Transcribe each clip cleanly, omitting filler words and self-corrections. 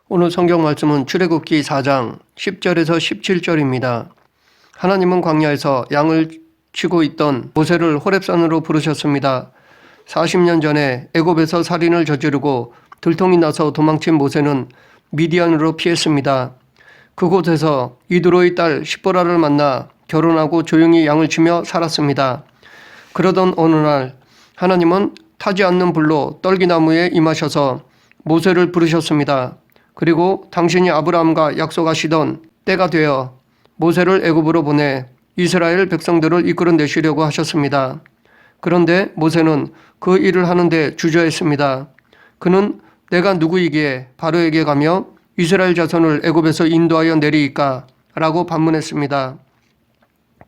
오늘 성경 말씀은 출애굽기 4장 10절에서 17절입니다. 하나님은 광야에서 양을 치고 있던 모세를 호렙산으로 부르셨습니다. 40년 전에 애굽에서 살인을 저지르고 들통이 나서 도망친 모세는 미디안으로 피했습니다. 그곳에서 이드로의 딸 시보라를 만나 결혼하고 조용히 양을 치며 살았습니다. 그러던 어느 날 하나님은 타지 않는 불로 떨기나무에 임하셔서 모세를 부르셨습니다. 그리고 당신이 아브라함과 약속하시던 때가 되어 모세를 애굽으로 보내 이스라엘 백성들을 이끌어내시려고 하셨습니다. 그런데 모세는 그 일을 하는데 주저했습니다. 그는 내가 누구이기에 바로에게 가며 이스라엘 자손을 애굽에서 인도하여 내리이까? 라고 반문했습니다.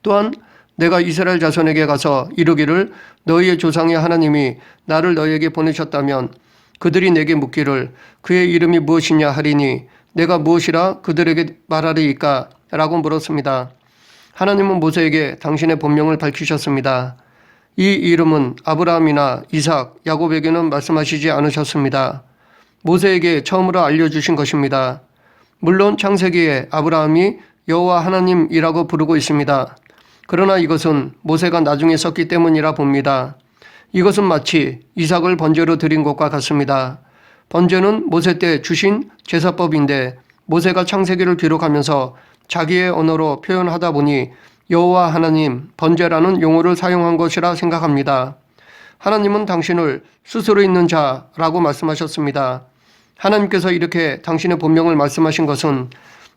또한 내가 이스라엘 자손에게 가서 이르기를 너희의 조상의 하나님이 나를 너희에게 보내셨다면 그들이 내게 묻기를 그의 이름이 무엇이냐 하리니 내가 무엇이라 그들에게 말하리이까? 라고 물었습니다. 하나님은 모세에게 당신의 본명을 밝히셨습니다. 이 이름은 아브라함이나 이삭, 야곱에게는 말씀하시지 않으셨습니다. 모세에게 처음으로 알려주신 것입니다. 물론 창세기에 아브라함이 여호와 하나님이라고 부르고 있습니다. 그러나 이것은 모세가 나중에 썼기 때문이라 봅니다. 이것은 마치 이삭을 번제로 드린 것과 같습니다. 번제는 모세 때 주신 제사법인데 모세가 창세기를 기록하면서 자기의 언어로 표현하다 보니 여호와 하나님 번제라는 용어를 사용한 것이라 생각합니다. 하나님은 당신을 스스로 있는 자라고 말씀하셨습니다. 하나님께서 이렇게 당신의 본명을 말씀하신 것은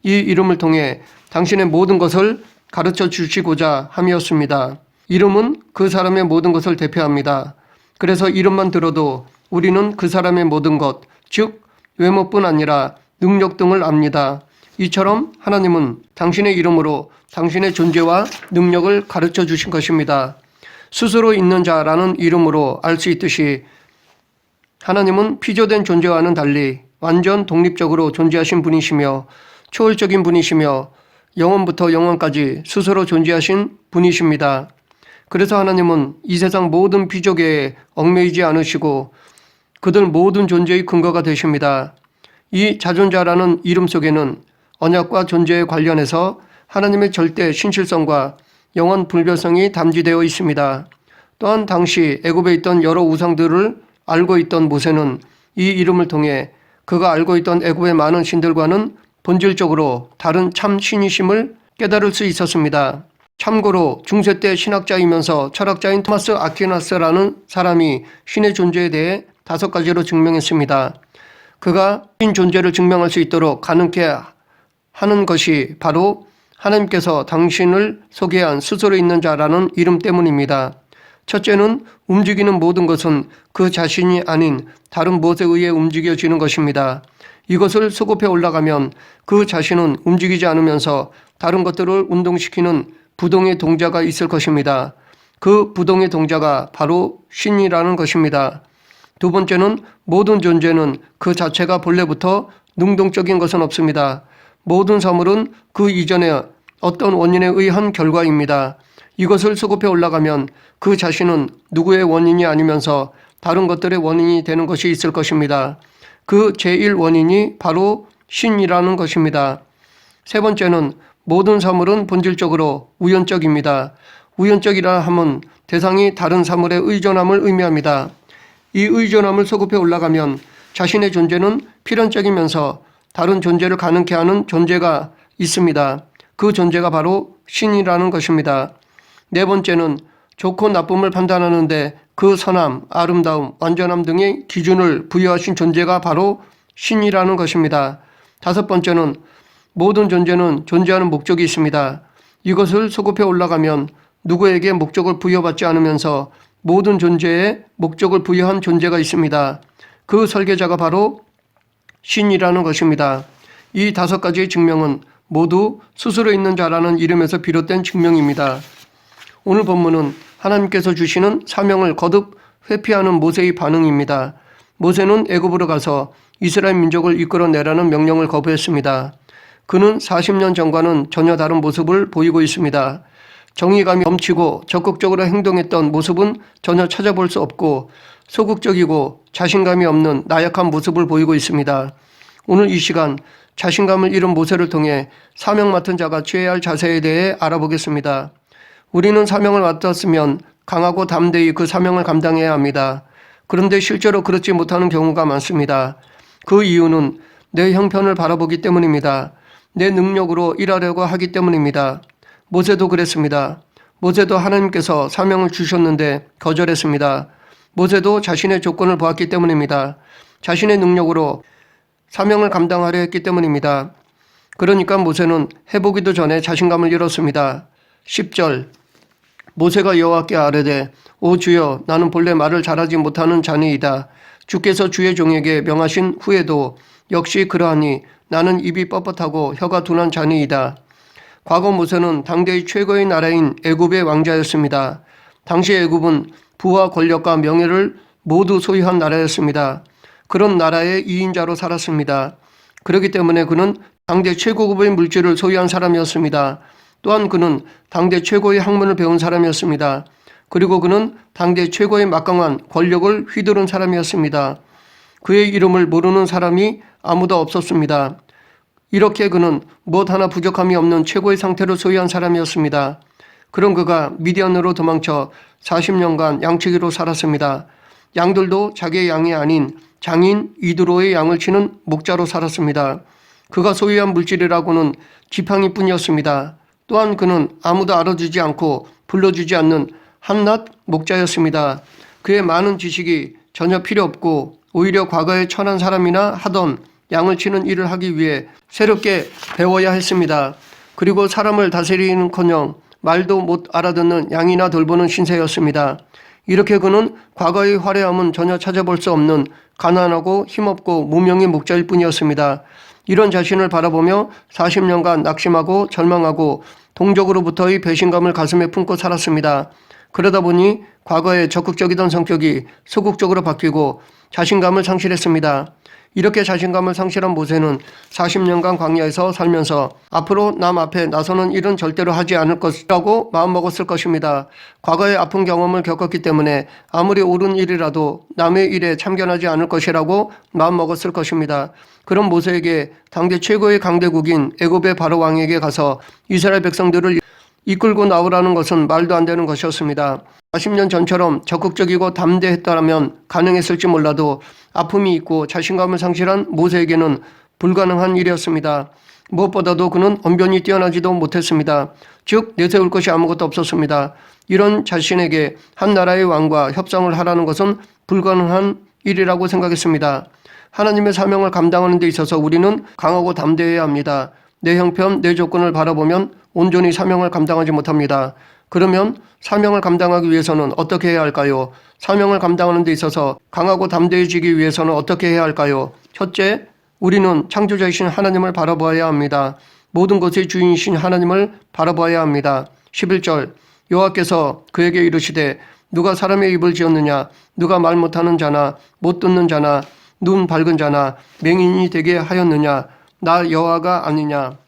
이 이름을 통해 당신의 모든 것을 가르쳐 주시고자 함이었습니다. 이름은 그 사람의 모든 것을 대표합니다. 그래서 이름만 들어도 우리는 그 사람의 모든 것, 즉 외모뿐 아니라 능력 등을 압니다. 이처럼 하나님은 당신의 이름으로 당신의 존재와 능력을 가르쳐 주신 것입니다. 스스로 있는 자라는 이름으로 알 수 있듯이 하나님은 피조된 존재와는 달리 완전 독립적으로 존재하신 분이시며 초월적인 분이시며 영원부터 영원까지 스스로 존재하신 분이십니다. 그래서 하나님은 이 세상 모든 피조계에 얽매이지 않으시고 그들 모든 존재의 근거가 되십니다. 이 자존자라는 이름 속에는 언약과 존재에 관련해서 하나님의 절대 신실성과 영원 불변성이 담지되어 있습니다. 또한 당시 애굽에 있던 여러 우상들을 알고 있던 모세는 이 이름을 통해 그가 알고 있던 애굽의 많은 신들과는 본질적으로 다른 참 신이심을 깨달을 수 있었습니다. 참고로 중세 때 신학자이면서 철학자인 토마스 아퀴나스라는 사람이 신의 존재에 대해 5가지로 증명했습니다. 그가 신 존재를 증명할 수 있도록 가능케 하는 것이 바로 하나님께서 당신을 소개한 스스로 있는 자라는 이름 때문입니다. 첫째는 움직이는 모든 것은 그 자신이 아닌 다른 무엇에 의해 움직여지는 것입니다. 이것을 수급해 올라가면 그 자신은 움직이지 않으면서 다른 것들을 운동시키는 부동의 동자가 있을 것입니다. 그 부동의 동자가 바로 신이라는 것입니다. 두 번째는 모든 존재는 그 자체가 본래부터 능동적인 것은 없습니다. 모든 사물은 그 이전에 어떤 원인에 의한 결과입니다. 이것을 수급해 올라가면 그 자신은 누구의 원인이 아니면서 다른 것들의 원인이 되는 것이 있을 것입니다. 그 제1원인이 바로 신이라는 것입니다. 세 번째는 모든 사물은 본질적으로 우연적입니다. 우연적이라 함은 대상이 다른 사물에 의존함을 의미합니다. 이 의존함을 소급해 올라가면 자신의 존재는 필연적이면서 다른 존재를 가능케 하는 존재가 있습니다. 그 존재가 바로 신이라는 것입니다. 네 번째는 좋고 나쁨을 판단하는데 그 선함, 아름다움, 완전함 등의 기준을 부여하신 존재가 바로 신이라는 것입니다. 다섯 번째는 모든 존재는 존재하는 목적이 있습니다. 이것을 소급해 올라가면 누구에게 목적을 부여받지 않으면서 모든 존재에 목적을 부여한 존재가 있습니다. 그 설계자가 바로 신이라는 것입니다. 이 5가지의 증명은 모두 스스로 있는 자라는 이름에서 비롯된 증명입니다. 오늘 본문은 하나님께서 주시는 사명을 거듭 회피하는 모세의 반응입니다. 모세는 애굽으로 가서 이스라엘 민족을 이끌어내라는 명령을 거부했습니다. 그는 40년 전과는 전혀 다른 모습을 보이고 있습니다. 정의감이 넘치고 적극적으로 행동했던 모습은 전혀 찾아볼 수 없고 소극적이고 자신감이 없는 나약한 모습을 보이고 있습니다. 오늘 이 시간 자신감을 잃은 모세를 통해 사명 맡은 자가 취해야 할 자세에 대해 알아보겠습니다. 우리는 사명을 맡았으면 강하고 담대히 그 사명을 감당해야 합니다. 그런데 실제로 그렇지 못하는 경우가 많습니다. 그 이유는 내 형편을 바라보기 때문입니다. 내 능력으로 일하려고 하기 때문입니다. 모세도 그랬습니다. 모세도 하나님께서 사명을 주셨는데 거절했습니다. 모세도 자신의 조건을 보았기 때문입니다. 자신의 능력으로 사명을 감당하려 했기 때문입니다. 그러니까 모세는 해보기도 전에 자신감을 잃었습니다. 10절 모세가 여호와께 아뢰되 오 주여 나는 본래 말을 잘하지 못하는 자니이다. 주께서 주의 종에게 명하신 후에도 역시 그러하니 나는 입이 뻣뻣하고 혀가 둔한 자니이다. 과거 모세는 당대의 최고의 나라인 애굽의 왕자였습니다. 당시 애굽은 부와 권력과 명예를 모두 소유한 나라였습니다. 그런 나라의 2인자로 살았습니다. 그렇기 때문에 그는 당대 최고급의 물질을 소유한 사람이었습니다. 또한 그는 당대 최고의 학문을 배운 사람이었습니다. 그리고 그는 당대 최고의 막강한 권력을 휘두른 사람이었습니다. 그의 이름을 모르는 사람이 아무도 없었습니다. 이렇게 그는 무엇 하나 부족함이 없는 최고의 상태를 소유한 사람이었습니다. 그런 그가 미디안으로 도망쳐 40년간 양치기로 살았습니다. 양들도 자기의 양이 아닌 장인 이드로의 양을 치는 목자로 살았습니다. 그가 소유한 물질이라고는 지팡이뿐이었습니다. 또한 그는 아무도 알아주지 않고 불러주지 않는 한낱 목자였습니다. 그의 많은 지식이 전혀 필요 없고 오히려 과거에 천한 사람이나 하던 양을 치는 일을 하기 위해 새롭게 배워야 했습니다. 그리고 사람을 다스리는커녕 말도 못 알아듣는 양이나 돌보는 신세였습니다. 이렇게 그는 과거의 화려함은 전혀 찾아볼 수 없는 가난하고 힘없고 무명의 목자일 뿐이었습니다. 이런 자신을 바라보며 40년간 낙심하고 절망하고 동족으로부터의 배신감을 가슴에 품고 살았습니다. 그러다 보니 과거에 적극적이던 성격이 소극적으로 바뀌고 자신감을 상실했습니다. 이렇게 자신감을 상실한 모세는 40년간 광야에서 살면서 앞으로 남 앞에 나서는 일은 절대로 하지 않을 것이라고 마음먹었을 것입니다. 과거의 아픈 경험을 겪었기 때문에 아무리 옳은 일이라도 남의 일에 참견하지 않을 것이라고 마음먹었을 것입니다. 그런 모세에게 당대 최고의 강대국인 애굽의 바로 왕에게 가서 이스라엘 백성들을 이끌고 나오라는 것은 말도 안 되는 것이었습니다. 40년 전처럼 적극적이고 담대했다면 가능했을지 몰라도 아픔이 있고 자신감을 상실한 모세에게는 불가능한 일이었습니다. 무엇보다도 그는 언변이 뛰어나지도 못했습니다. 즉 내세울 것이 아무것도 없었습니다. 이런 자신에게 한 나라의 왕과 협상을 하라는 것은 불가능한 일이라고 생각했습니다. 하나님의 사명을 감당하는 데 있어서 우리는 강하고 담대해야 합니다. 내 형편, 내 조건을 바라보면 온전히 사명을 감당하지 못합니다. 그러면 사명을 감당하기 위해서는 어떻게 해야 할까요? 사명을 감당하는 데 있어서 강하고 담대해지기 위해서는 어떻게 해야 할까요? 첫째, 우리는 창조자이신 하나님을 바라보아야 합니다. 모든 것의 주인이신 하나님을 바라보아야 합니다. 11절 여호와께서 그에게 이르시되 누가 사람의 입을 지었느냐? 누가 말 못하는 자나 못 듣는 자나 눈 밝은 자나 맹인이 되게 하였느냐? 나 여호와가 아니냐?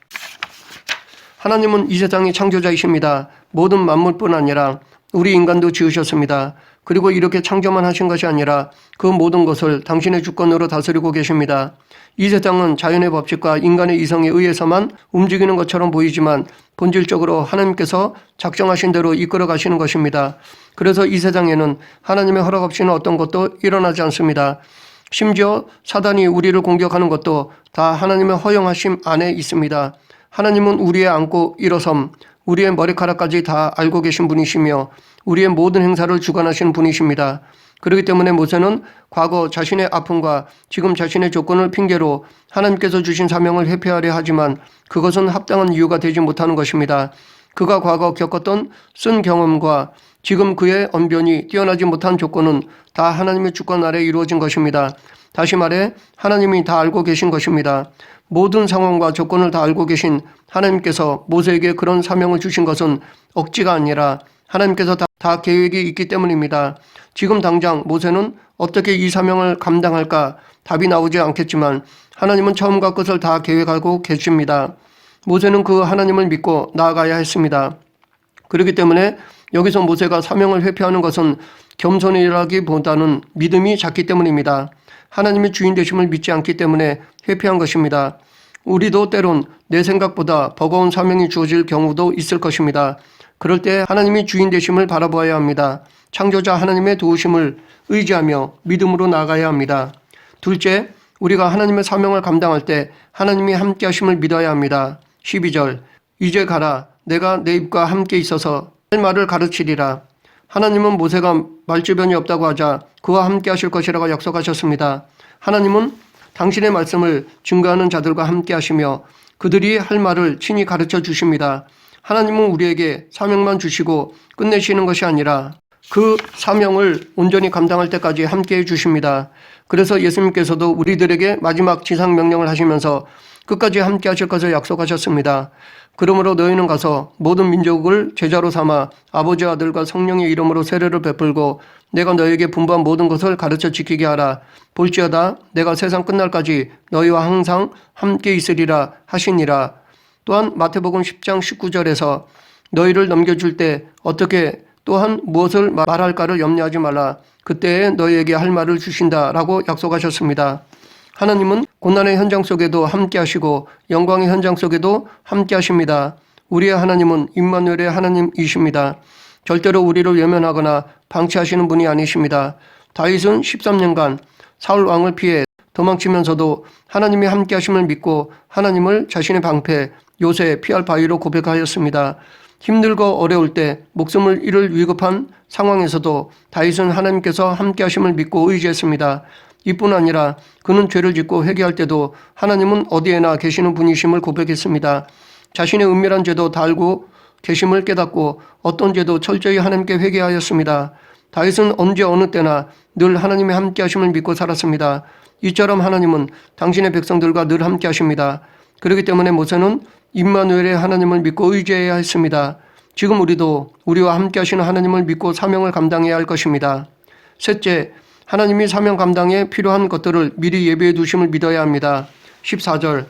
하나님은 이 세상의 창조자이십니다. 모든 만물뿐 아니라 우리 인간도 지으셨습니다. 그리고 이렇게 창조만 하신 것이 아니라 그 모든 것을 당신의 주권으로 다스리고 계십니다. 이 세상은 자연의 법칙과 인간의 이성에 의해서만 움직이는 것처럼 보이지만 본질적으로 하나님께서 작정하신 대로 이끌어 가시는 것입니다. 그래서 이 세상에는 하나님의 허락 없이는 어떤 것도 일어나지 않습니다. 심지어 사단이 우리를 공격하는 것도 다 하나님의 허용하심 안에 있습니다. 하나님은 우리의 안고 일어섬, 우리의 머리카락까지 다 알고 계신 분이시며 우리의 모든 행사를 주관하시는 분이십니다. 그렇기 때문에 모세는 과거 자신의 아픔과 지금 자신의 조건을 핑계로 하나님께서 주신 사명을 회피하려 하지만 그것은 합당한 이유가 되지 못하는 것입니다. 그가 과거 겪었던 쓴 경험과 지금 그의 언변이 뛰어나지 못한 조건은 다 하나님의 주권 아래 이루어진 것입니다. 다시 말해 하나님이 다 알고 계신 것입니다. 모든 상황과 조건을 다 알고 계신 하나님께서 모세에게 그런 사명을 주신 것은 억지가 아니라 하나님께서 다 계획이 있기 때문입니다. 지금 당장 모세는 어떻게 이 사명을 감당할까 답이 나오지 않겠지만 하나님은 처음과 끝을 다 계획하고 계십니다. 모세는 그 하나님을 믿고 나아가야 했습니다. 그렇기 때문에 여기서 모세가 사명을 회피하는 것은 겸손이라기보다는 믿음이 작기 때문입니다. 하나님의 주인 되심을 믿지 않기 때문에 회피한 것입니다. 우리도 때론 내 생각보다 버거운 사명이 주어질 경우도 있을 것입니다. 그럴 때 하나님이 주인 되심을 바라보아야 합니다. 창조자 하나님의 도우심을 의지하며 믿음으로 나아가야 합니다. 둘째, 우리가 하나님의 사명을 감당할 때 하나님이 함께 하심을 믿어야 합니다. 12절, 이제 가라. 내가 내 입과 함께 있어서 할 말을 가르치리라. 하나님은 모세가 말주변이 없다고 하자 그와 함께 하실 것이라고 약속하셨습니다. 하나님은 당신의 말씀을 증거하는 자들과 함께 하시며 그들이 할 말을 친히 가르쳐 주십니다. 하나님은 우리에게 사명만 주시고 끝내시는 것이 아니라 그 사명을 온전히 감당할 때까지 함께해 주십니다. 그래서 예수님께서도 우리들에게 마지막 지상 명령을 하시면서 끝까지 함께 하실 것을 약속하셨습니다. 그러므로 너희는 가서 모든 민족을 제자로 삼아 아버지 아들과 성령의 이름으로 세례를 베풀고 내가 너희에게 분부한 모든 것을 가르쳐 지키게 하라. 볼지어다 내가 세상 끝날까지 너희와 항상 함께 있으리라 하시니라. 또한 마태복음 10장 19절에서 너희를 넘겨줄 때 어떻게 또한 무엇을 말할까를 염려하지 말라. 그때에 너희에게 할 말을 주신다라고 약속하셨습니다. 하나님은 고난의 현장 속에도 함께 하시고 영광의 현장 속에도 함께 하십니다. 우리의 하나님은 임마누엘의 하나님이십니다. 절대로 우리를 외면하거나 방치하시는 분이 아니십니다. 다윗은 13년간 사울 왕을 피해 도망치면서도 하나님이 함께 하심을 믿고 하나님을 자신의 방패 요새 피할 바위로 고백하였습니다. 힘들고 어려울 때 목숨을 잃을 위급한 상황에서도 다윗은 하나님께서 함께 하심을 믿고 의지했습니다. 이뿐 아니라 그는 죄를 짓고 회개할 때도 하나님은 어디에나 계시는 분이심을 고백했습니다. 자신의 은밀한 죄도 다 알고 계심을 깨닫고 어떤 죄도 철저히 하나님께 회개하였습니다. 다윗은 언제 어느 때나 늘 하나님의 함께 하심을 믿고 살았습니다. 이처럼 하나님은 당신의 백성들과 늘 함께 하십니다. 그렇기 때문에 모세는 임마누엘의 하나님을 믿고 의지해야 했습니다. 지금 우리도 우리와 함께 하시는 하나님을 믿고 사명을 감당해야 할 것입니다. 셋째, 하나님이 사명 감당에 필요한 것들을 미리 예비해 두심을 믿어야 합니다. 14절,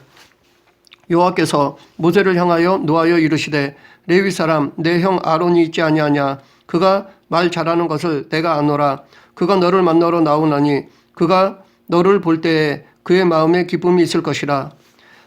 여호와께서 모세를 향하여 노하여 이르시되 레위 사람 내 형 아론이 있지 아니하냐. 그가 말 잘하는 것을 내가 아노라. 그가 너를 만나러 나오나니 그가 너를 볼 때에 그의 마음에 기쁨이 있을 것이라.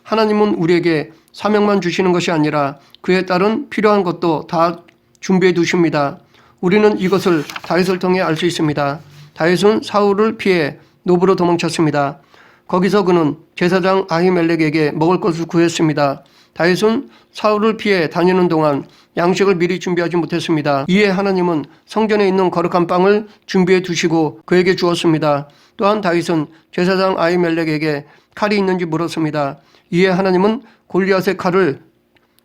하나님은 우리에게 사명만 주시는 것이 아니라 그에 따른 필요한 것도 다 준비해 두십니다. 우리는 이것을 다윗을 통해 알 수 있습니다. 다윗은 사울을 피해 노브로 도망쳤습니다. 거기서 그는 제사장 아히멜렉에게 먹을 것을 구했습니다. 다윗은 사울을 피해 다니는 동안 양식을 미리 준비하지 못했습니다. 이에 하나님은 성전에 있는 거룩한 빵을 준비해 두시고 그에게 주었습니다. 또한 다윗은 제사장 아히멜렉에게 칼이 있는지 물었습니다. 이에 하나님은 골리앗의 칼을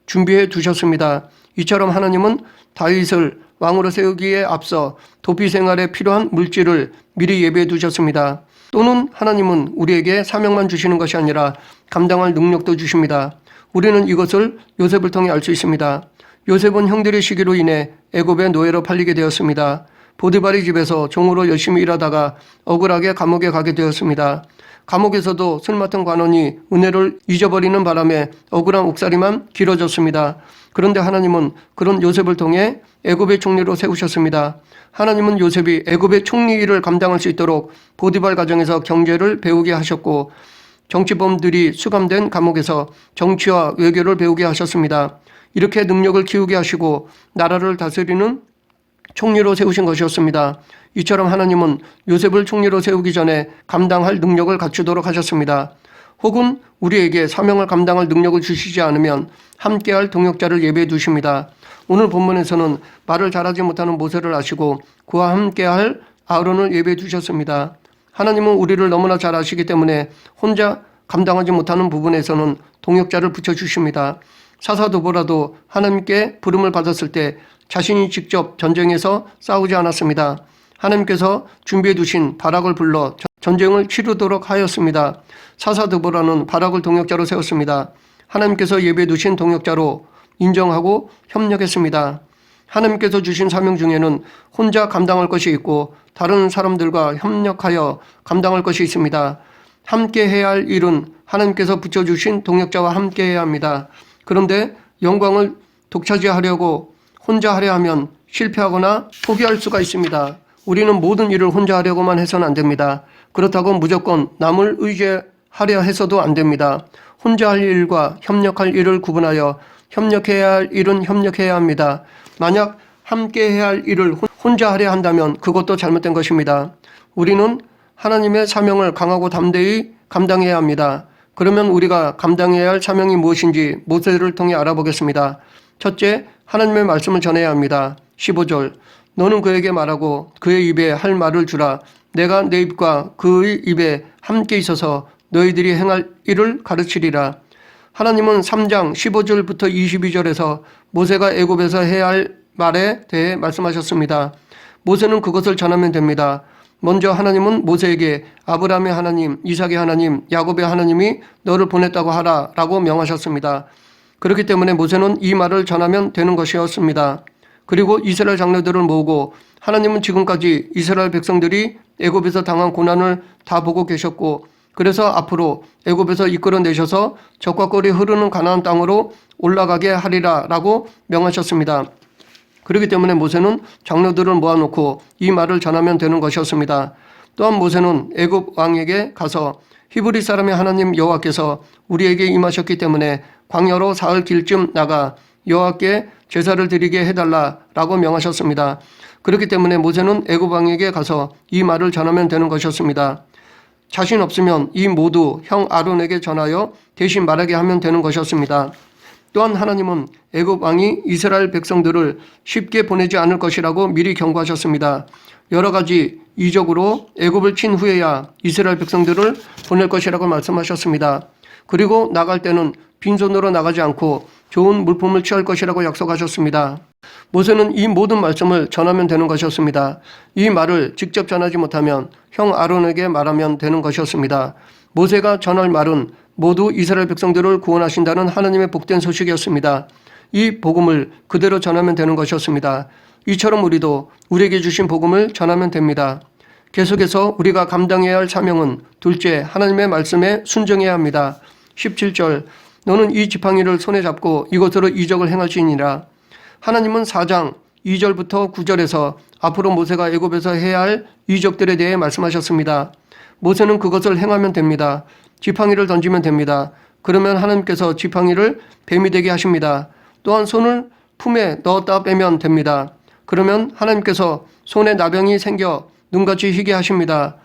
준비해 두셨습니다. 이처럼 하나님은 다윗을 왕으로 세우기에 앞서 도피 생활에 필요한 물질을 미리 예비해 두셨습니다. 또는 하나님은 우리에게 사명만 주시는 것이 아니라 감당할 능력도 주십니다. 우리는 이것을 요셉을 통해 알 수 있습니다. 요셉은 형들의 시기로 인해 애굽의 노예로 팔리게 되었습니다. 보디발의 집에서 종으로 열심히 일하다가 억울하게 감옥에 가게 되었습니다. 감옥에서도 술 맡은 관원이 은혜를 잊어버리는 바람에 억울한 옥살이만 길어졌습니다. 그런데 하나님은 그런 요셉을 통해 애굽의 총리로 세우셨습니다. 하나님은 요셉이 애굽의 총리 일을 감당할 수 있도록 보디발 가정에서 경제를 배우게 하셨고 정치범들이 수감된 감옥에서 정치와 외교를 배우게 하셨습니다. 이렇게 능력을 키우게 하시고 나라를 다스리는 총리로 세우신 것이었습니다. 이처럼 하나님은 요셉을 총리로 세우기 전에 감당할 능력을 갖추도록 하셨습니다. 혹은 우리에게 사명을 감당할 능력을 주시지 않으면 함께할 동역자를 예배해 두십니다. 오늘 본문에서는 말을 잘하지 못하는 모세를 아시고 그와 함께할 아론을 예배해 두셨습니다. 하나님은 우리를 너무나 잘 아시기 때문에 혼자 감당하지 못하는 부분에서는 동역자를 붙여주십니다. 사사도보라도 하나님께 부름을 받았을 때 자신이 직접 전쟁에서 싸우지 않았습니다. 하나님께서 준비해 두신 바락을 불러 전쟁을 치르도록 하였습니다. 사사드보라는 바락을 동역자로 세웠습니다. 하나님께서 예배해 두신 동역자로 인정하고 협력했습니다. 하나님께서 주신 사명 중에는 혼자 감당할 것이 있고 다른 사람들과 협력하여 감당할 것이 있습니다. 함께 해야 할 일은 하나님께서 붙여주신 동역자와 함께 해야 합니다. 그런데 영광을 독차지하려고 혼자 하려 하면 실패하거나 포기할 수가 있습니다. 우리는 모든 일을 혼자 하려고만 해서는 안 됩니다. 그렇다고 무조건 남을 의지하려 해서도 안 됩니다. 혼자 할 일과 협력할 일을 구분하여 협력해야 할 일은 협력해야 합니다. 만약 함께 해야 할 일을 혼자 하려 한다면 그것도 잘못된 것입니다. 우리는 하나님의 사명을 강하고 담대히 감당해야 합니다. 그러면 우리가 감당해야 할 사명이 무엇인지 모세를 통해 알아보겠습니다. 첫째, 하나님의 말씀을 전해야 합니다. 15절, 너는 그에게 말하고 그의 입에 할 말을 주라. 내가 내 입과 그의 입에 함께 있어서 너희들이 행할 일을 가르치리라. 하나님은 3장 15절부터 22절에서 모세가 애굽에서 해야 할 말에 대해 말씀하셨습니다. 모세는 그것을 전하면 됩니다. 먼저 하나님은 모세에게 아브라함의 하나님, 이삭의 하나님, 야곱의 하나님이 너를 보냈다고 하라 라고 명하셨습니다. 그렇기 때문에 모세는 이 말을 전하면 되는 것이었습니다. 그리고 이스라엘 장로들을 모으고 하나님은 지금까지 이스라엘 백성들이 애굽에서 당한 고난을 다 보고 계셨고 그래서 앞으로 애굽에서 이끌어내셔서 적과 꿀이 흐르는 가나안 땅으로 올라가게 하리라 라고 명하셨습니다. 그렇기 때문에 모세는 장로들을 모아놓고 이 말을 전하면 되는 것이었습니다. 또한 모세는 애굽 왕에게 가서 히브리 사람의 하나님 여호와께서 우리에게 임하셨기 때문에 광야로 사흘 길쯤 나가 여호와께 제사를 드리게 해달라라고 명하셨습니다. 그렇기 때문에 모세는 애굽 왕에게 가서 이 말을 전하면 되는 것이었습니다. 자신 없으면 이 모두 형 아론에게 전하여 대신 말하게 하면 되는 것이었습니다. 또한 하나님은 애굽 왕이 이스라엘 백성들을 쉽게 보내지 않을 것이라고 미리 경고하셨습니다. 여러 가지 이적으로 애굽을 친 후에야 이스라엘 백성들을 보낼 것이라고 말씀하셨습니다. 그리고 나갈 때는 빈손으로 나가지 않고 좋은 물품을 취할 것이라고 약속하셨습니다. 모세는 이 모든 말씀을 전하면 되는 것이었습니다. 이 말을 직접 전하지 못하면 형 아론에게 말하면 되는 것이었습니다. 모세가 전할 말은 모두 이스라엘 백성들을 구원하신다는 하나님의 복된 소식이었습니다. 이 복음을 그대로 전하면 되는 것이었습니다. 이처럼 우리도 우리에게 주신 복음을 전하면 됩니다. 계속해서 우리가 감당해야 할 사명은 둘째, 하나님의 말씀에 순종해야 합니다. 17절, 너는 이 지팡이를 손에 잡고 이것으로 이적을 행할지니라. 하나님은 4장 2절부터 9절에서 앞으로 모세가 애굽에서 해야 할 이적들에 대해 말씀하셨습니다. 모세는 그것을 행하면 됩니다. 지팡이를 던지면 됩니다. 그러면 하나님께서 지팡이를 뱀이 되게 하십니다. 또한 손을 품에 넣었다 빼면 됩니다. 그러면 하나님께서 손에 나병이 생겨 눈같이 희게 하십니다.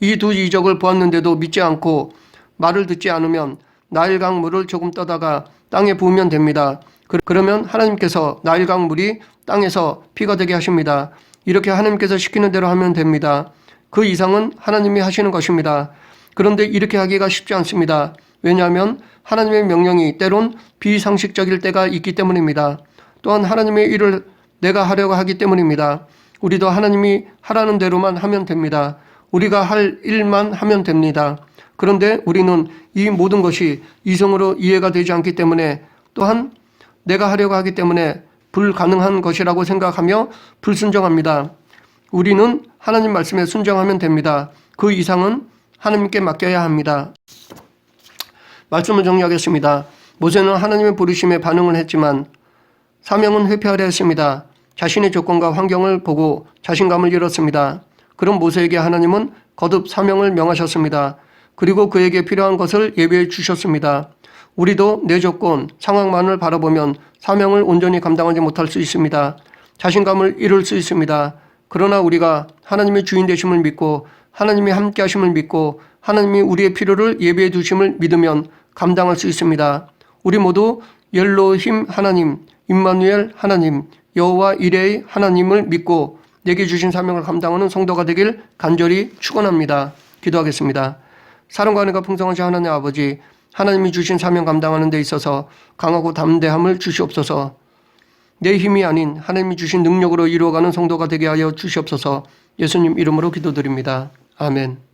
이 두 이적을 보았는데도 믿지 않고 말을 듣지 않으면 나일강 물을 조금 떠다가 땅에 부으면 됩니다. 그러면 하나님께서 나일강 물이 땅에서 피가 되게 하십니다. 이렇게 하나님께서 시키는 대로 하면 됩니다. 그 이상은 하나님이 하시는 것입니다. 그런데 이렇게 하기가 쉽지 않습니다. 왜냐하면 하나님의 명령이 때론 비상식적일 때가 있기 때문입니다. 또한 하나님의 일을 내가 하려고 하기 때문입니다. 우리도 하나님이 하라는 대로만 하면 됩니다. 우리가 할 일만 하면 됩니다. 그런데 우리는 이 모든 것이 이성으로 이해가 되지 않기 때문에 또한 내가 하려고 하기 때문에 불가능한 것이라고 생각하며 불순종합니다. 우리는 하나님 말씀에 순종하면 됩니다. 그 이상은 하나님께 맡겨야 합니다. 말씀을 정리하겠습니다. 모세는 하나님의 부르심에 반응을 했지만 사명은 회피하려 했습니다. 자신의 조건과 환경을 보고 자신감을 잃었습니다. 그럼 모세에게 하나님은 거듭 사명을 명하셨습니다. 그리고 그에게 필요한 것을 예비해 주셨습니다. 우리도 내 조건, 상황만을 바라보면 사명을 온전히 감당하지 못할 수 있습니다. 자신감을 잃을 수 있습니다. 그러나 우리가 하나님의 주인 되심을 믿고 하나님이 함께 하심을 믿고 하나님이 우리의 필요를 예비해 두심을 믿으면 감당할 수 있습니다. 우리 모두 엘로힘 하나님, 임마누엘 하나님, 여호와 이레의 하나님을 믿고 내게 주신 사명을 감당하는 성도가 되길 간절히 축원합니다. 기도하겠습니다. 사랑과 은혜가 풍성하신 하나님 아버지, 하나님이 주신 사명 감당하는 데 있어서 강하고 담대함을 주시옵소서. 내 힘이 아닌 하나님이 주신 능력으로 이루어가는 성도가 되게 하여 주시옵소서. 예수님 이름으로 기도드립니다. 아멘.